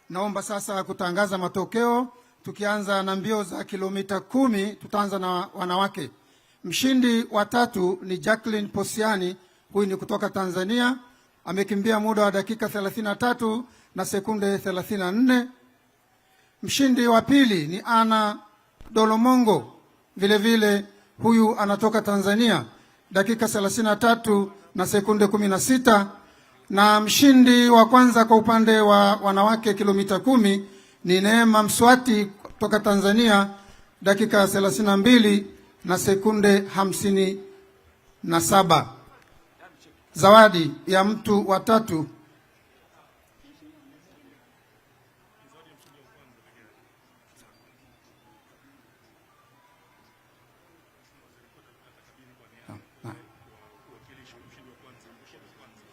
Naomba sasa kutangaza matokeo, tukianza na mbio za kilomita 10. Tutaanza na wanawake. Mshindi wa 3 ni Jacqueline Posiani, huyu ni kutoka Tanzania, amekimbia muda wa dakika 33 na sekunde 34. Mshindi wa 2 ni Ana Dolomongo, vile vile huyu anatoka Tanzania, dakika 33 na sekunde 16. Na mshindi wa kwanza kwa upande wa wanawake kilomita 10 ni Neema Mswati kutoka Tanzania, dakika 32 na sekunde 57. Zawadi ya mtu wa 3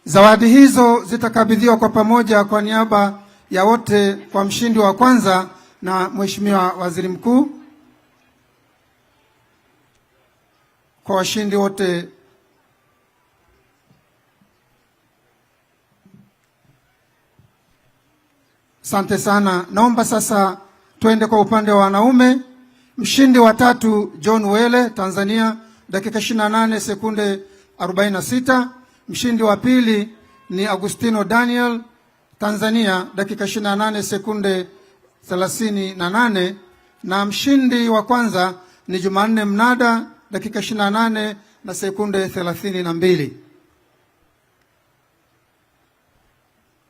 zawadi hizo zitakabidhiwa kwa pamoja kwa niaba ya wote kwa mshindi wa kwanza na Mheshimiwa Waziri Mkuu. Kwa washindi wote, asante sana. Naomba sasa twende kwa upande wa wanaume. Mshindi wa 3 John Wele, Tanzania, dakika 28 sekunde 46. Mshindi wa 2 ni Agustino Daniel, Tanzania, dakika 28 sekunde 38. Na mshindi wa kwanza ni Jumanne Mnada, dakika 28 na sekunde 32.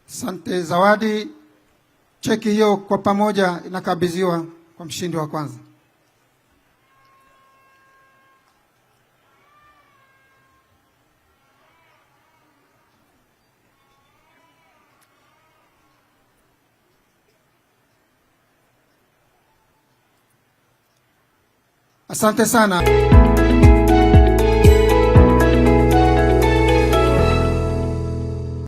Asante. Zawadi, cheki hiyo kwa pamoja inakabidhiwa kwa mshindi wa kwanza. Asante sana.